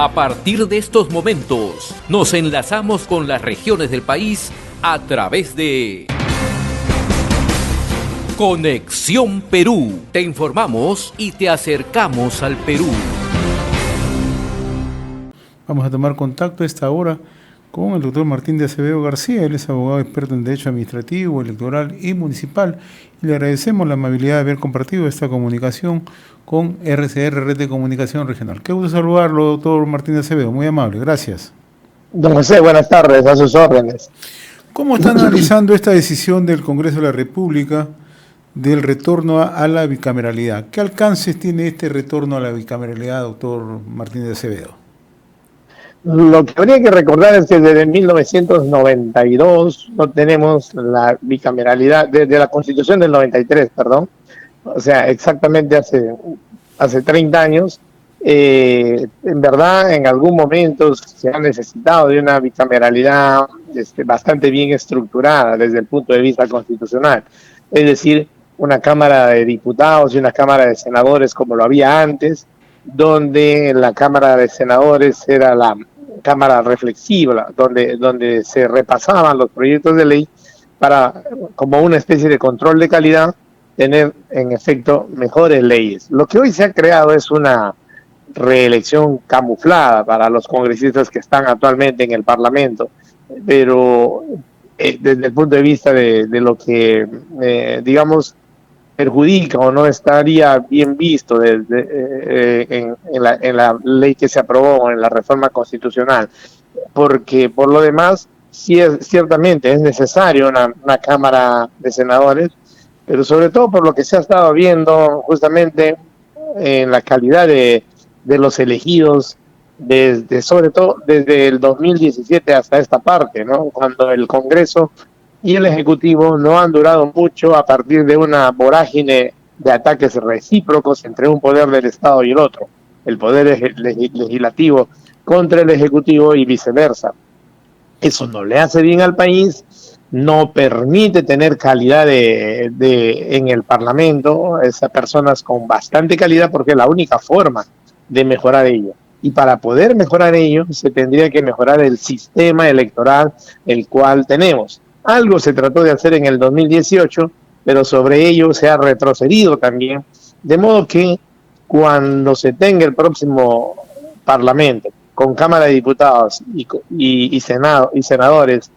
A partir de estos momentos, nos enlazamos con las regiones del país a través de Conexión Perú. Te informamos y te acercamos al Perú. Vamos a tomar contacto a esta hora con el doctor Martín de Acevedo García. Él es abogado experto en Derecho Administrativo, Electoral y Municipal. Y le agradecemos la amabilidad de haber compartido esta comunicación con RCR, Red de Comunicación Regional. Qué gusto saludarlo, doctor Martín de Acevedo. Muy amable, gracias. Don José, buenas tardes, a sus órdenes. ¿Cómo está analizando esta decisión del Congreso de la República del retorno a la bicameralidad? ¿Qué alcances tiene este retorno a la bicameralidad, doctor Martín de Acevedo? Lo que habría que recordar es que desde 1992 no tenemos la bicameralidad, desde la Constitución del 93, perdón, o sea, exactamente hace 30 años. En verdad, en algún momento se ha necesitado de una bicameralidad bastante bien estructurada desde el punto de vista constitucional, es decir, una Cámara de Diputados y una Cámara de Senadores como lo había antes, donde la Cámara de Senadores era la Cámara reflexiva, donde se repasaban los proyectos de ley para, como una especie de control de calidad, tener en efecto mejores leyes. Lo que hoy se ha creado es una reelección camuflada para los congresistas que están actualmente en el Parlamento, pero desde el punto de vista de lo que, digamos, perjudica o no estaría bien visto en la ley que se aprobó, en la reforma constitucional, porque por lo demás, sí ciertamente es necesario una Cámara de Senadores, pero sobre todo por lo que se ha estado viendo justamente en la calidad de los elegidos, sobre todo desde el 2017 hasta esta parte, ¿no? Cuando el Congreso y el Ejecutivo no han durado mucho a partir de una vorágine de ataques recíprocos entre un poder del Estado y el otro, el poder legislativo contra el Ejecutivo y viceversa. Eso no le hace bien al país, no permite tener calidad en el Parlamento, esas personas con bastante calidad, porque es la única forma de mejorar ello. Y para poder mejorar ello, se tendría que mejorar el sistema electoral el cual tenemos. Algo se trató de hacer en el 2018, pero sobre ello se ha retrocedido también, de modo que cuando se tenga el próximo Parlamento, con Cámara de Diputados y senadores,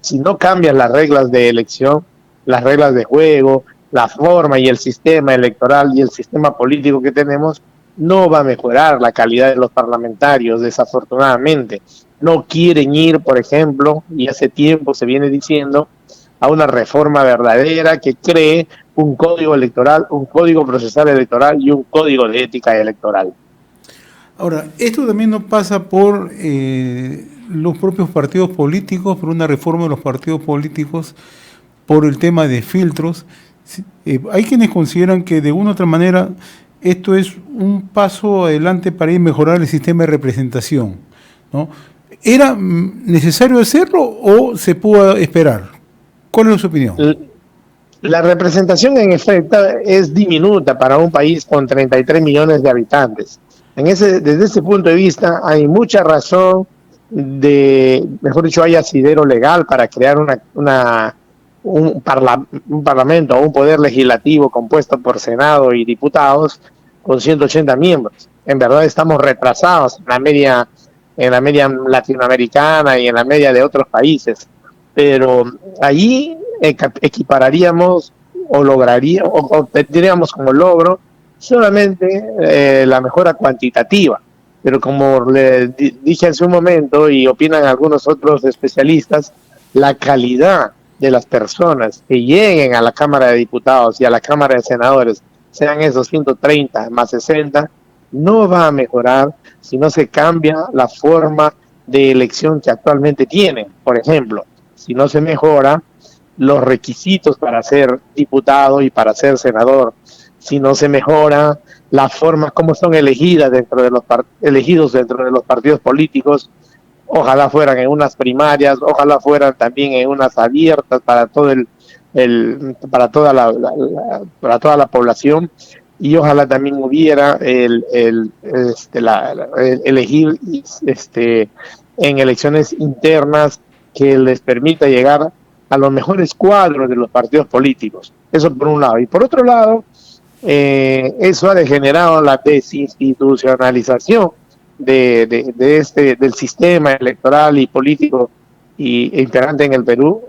si no cambian las reglas de elección, las reglas de juego, la forma y el sistema electoral y el sistema político que tenemos, no va a mejorar la calidad de los parlamentarios, desafortunadamente. No quieren ir, por ejemplo, y hace tiempo se viene diciendo, a una reforma verdadera que cree un código electoral, un código procesal electoral y un código de ética electoral. Ahora, esto también no pasa por los propios partidos políticos, por una reforma de los partidos políticos, por el tema de filtros. Hay quienes consideran que de una u otra manera esto es un paso adelante para ir mejorar el sistema de representación, ¿no? ¿Era necesario hacerlo o se pudo esperar? ¿Cuál es su opinión? La representación en efecto es diminuta para un país con 33 millones de habitantes. Desde ese punto de vista hay mucha razón mejor dicho, hay asidero legal para crear un parlamento o un poder legislativo compuesto por Senado y diputados con 180 miembros. En verdad estamos retrasados en la media latinoamericana y en la media de otros países, pero allí equipararíamos o tendríamos como logro solamente la mejora cuantitativa, pero como le dije hace un momento y opinan algunos otros especialistas, la calidad de las personas que lleguen a la Cámara de Diputados y a la Cámara de Senadores, sean esos 130 más 60, no va a mejorar si no se cambia la forma de elección que actualmente tienen. Por ejemplo, si no se mejora los requisitos para ser diputado y para ser senador, si no se mejora la forma como son elegidos dentro de los partidos políticos, ojalá fueran en unas primarias, ojalá fueran también en unas abiertas para toda la población, y ojalá también hubiera elegir en elecciones internas que les permita llegar a los mejores cuadros de los partidos políticos. Eso por un lado. Y por otro lado, eso ha degenerado la desinstitucionalización del sistema electoral y político e imperante en el Perú.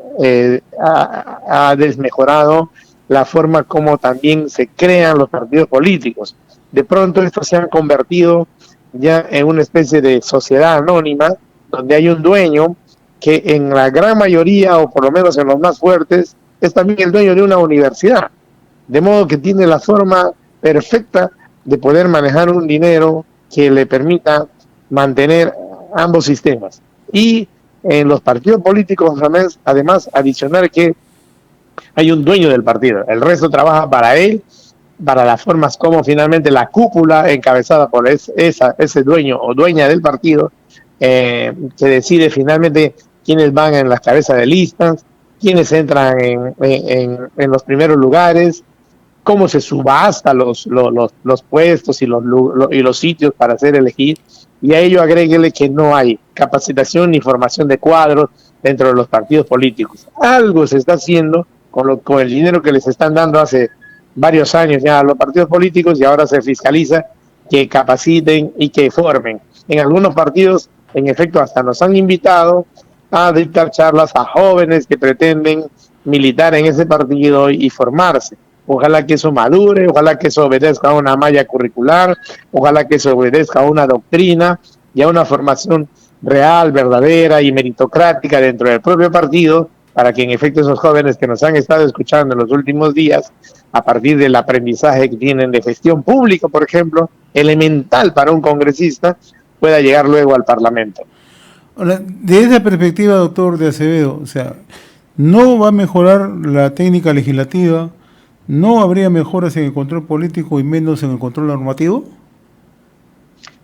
Ha desmejorado la forma como también se crean los partidos políticos. De pronto estos se han convertido ya en una especie de sociedad anónima, donde hay un dueño que en la gran mayoría, o por lo menos en los más fuertes, es también el dueño de una universidad. De modo que tiene la forma perfecta de poder manejar un dinero que le permita mantener ambos sistemas. Y en los partidos políticos, además, adicionar que hay un dueño del partido. El resto trabaja para él, para las formas como finalmente la cúpula encabezada por ese dueño o dueña del partido, que decide finalmente quiénes van en las cabezas de listas, quiénes entran en los primeros lugares, cómo se subasta los puestos y los sitios para ser elegidos. Y a ello agréguele que no hay capacitación ni formación de cuadros dentro de los partidos políticos. Algo se está haciendo con el dinero que les están dando hace varios años ya a los partidos políticos, y ahora se fiscaliza que capaciten y que formen. En algunos partidos, en efecto, hasta nos han invitado a dictar charlas a jóvenes que pretenden militar en ese partido y formarse. Ojalá que eso madure, ojalá que eso obedezca a una malla curricular, ojalá que eso obedezca a una doctrina y a una formación real, verdadera y meritocrática dentro del propio partido, para que en efecto esos jóvenes que nos han estado escuchando en los últimos días, a partir del aprendizaje que tienen de gestión pública, por ejemplo, elemental para un congresista, pueda llegar luego al Parlamento. Ahora, de esa perspectiva, doctor de Acevedo, o sea, ¿no va a mejorar la técnica legislativa? ¿No habría mejoras en el control político y menos en el control normativo?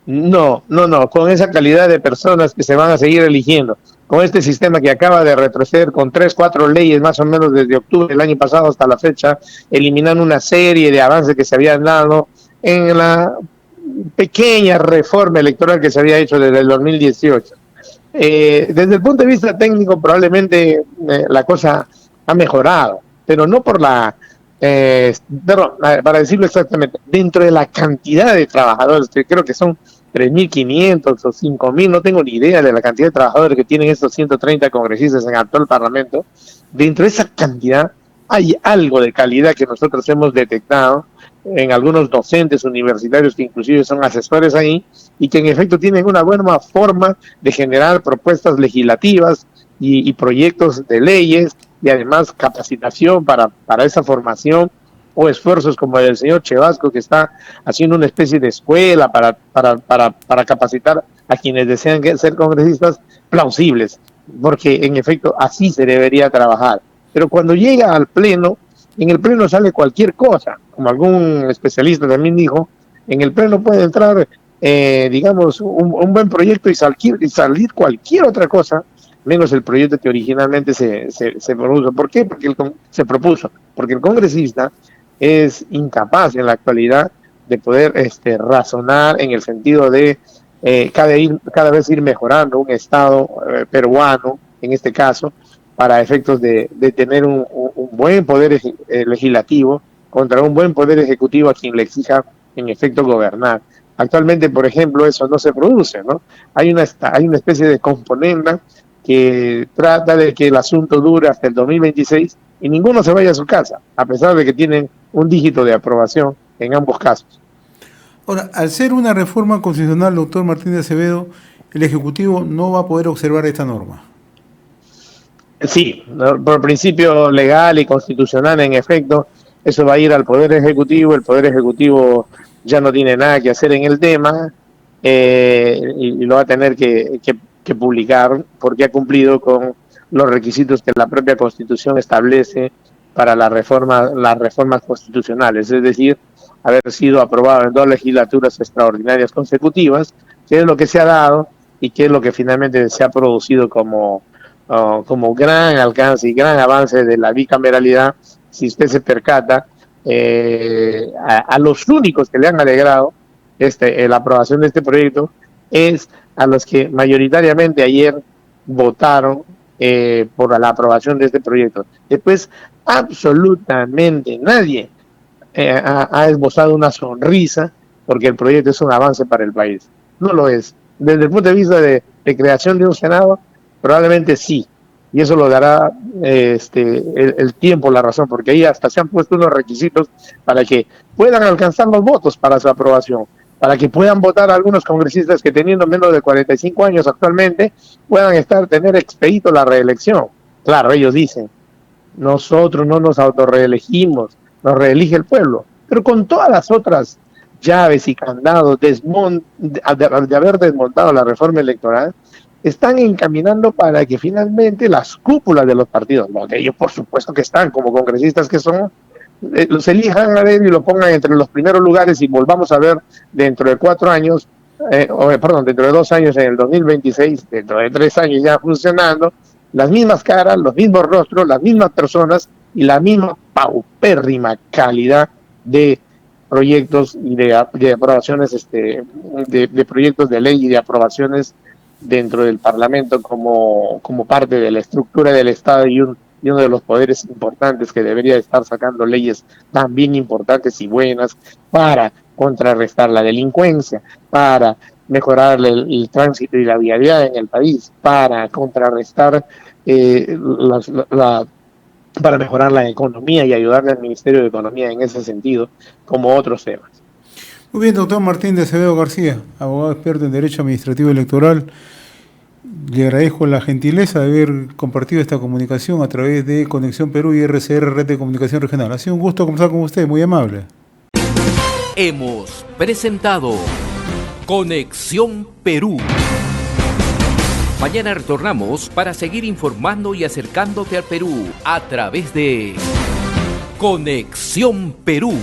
No, con esa calidad de personas que se van a seguir eligiendo, con este sistema que acaba de retroceder con 3, 4 leyes más o menos desde octubre del año pasado hasta la fecha, eliminando una serie de avances que se habían dado en la pequeña reforma electoral que se había hecho desde el 2018. Desde el punto de vista técnico probablemente la cosa ha mejorado, pero no por para decirlo exactamente, dentro de la cantidad de trabajadores, que creo que son 3.500 o 5.000, no tengo ni idea de la cantidad de trabajadores que tienen estos 130 congresistas en el actual Parlamento. Dentro de esa cantidad hay algo de calidad que nosotros hemos detectado en algunos docentes universitarios que inclusive son asesores ahí, y que en efecto tienen una buena forma de generar propuestas legislativas y proyectos de leyes, y además capacitación para esa formación, o esfuerzos como el del señor Chevasco, que está haciendo una especie de escuela para capacitar a quienes desean ser congresistas plausibles, porque en efecto así se debería trabajar. Pero cuando llega al Pleno, en el Pleno sale cualquier cosa, como algún especialista también dijo, en el Pleno puede entrar, digamos, un buen proyecto y salir cualquier otra cosa, menos el proyecto que originalmente se propuso. ¿Por qué? Porque el congresista es incapaz en la actualidad de poder razonar en el sentido de cada vez ir mejorando un Estado peruano, en este caso, para efectos de tener un buen poder legislativo contra un buen poder ejecutivo a quien le exija en efecto gobernar. Actualmente, por ejemplo, eso no se produce, ¿no? Hay una especie de componenda que trata de que el asunto dure hasta el 2026 y ninguno se vaya a su casa, a pesar de que tienen un dígito de aprobación en ambos casos. Ahora, al ser una reforma constitucional, doctor Martínez Acevedo, el Ejecutivo no va a poder observar esta norma. Sí, por principio legal y constitucional, en efecto, eso va a ir al Poder Ejecutivo. El Poder Ejecutivo ya no tiene nada que hacer en el tema, y lo va a tener que publicar, porque ha cumplido con los requisitos que la propia Constitución establece para las reformas constitucionales, es decir, haber sido aprobado en 2 legislaturas extraordinarias consecutivas, que es lo que se ha dado y que es lo que finalmente se ha producido como gran alcance y gran avance de la bicameralidad. Si usted se percata, a los únicos que le han alegrado la aprobación de este proyecto es a los que mayoritariamente ayer votaron por la aprobación de este proyecto. Después, absolutamente nadie ha esbozado una sonrisa porque el proyecto es un avance para el país. No lo es. Desde el punto de vista de creación de un Senado, probablemente sí. Y eso lo dará el tiempo, la razón, porque ahí hasta se han puesto unos requisitos para que puedan alcanzar los votos para su aprobación, para que puedan votar algunos congresistas que teniendo menos de 45 años actualmente puedan tener expedito la reelección. Claro, ellos dicen, nosotros no nos autorreelegimos, nos reelige el pueblo, pero con todas las otras llaves y candados de haber desmontado la reforma electoral, están encaminando para que finalmente las cúpulas de los partidos, donde ellos por supuesto que están como congresistas que son, los elijan a ver y lo pongan entre los primeros lugares y volvamos a ver dentro de 4 años, dentro de 2 años en el 2026, dentro de 3 años ya funcionando, las mismas caras, los mismos rostros, las mismas personas y la misma paupérrima calidad de proyectos y de aprobaciones, de proyectos de ley y de aprobaciones dentro del Parlamento como parte de la estructura del Estado y uno de los poderes importantes que debería estar sacando leyes también importantes y buenas para contrarrestar la delincuencia, para mejorar el tránsito y la vialidad en el país, para contrarrestar para mejorar la economía y ayudarle al Ministerio de Economía en ese sentido, como otros temas. Muy bien, doctor Martín de Acevedo García, abogado experto en Derecho Administrativo Electoral. Le agradezco la gentileza de haber compartido esta comunicación a través de Conexión Perú y RCR, Red de Comunicación Regional. Ha sido un gusto conversar con usted, muy amable. Hemos presentado Conexión Perú. Mañana retornamos para seguir informando y acercándote al Perú a través de Conexión Perú.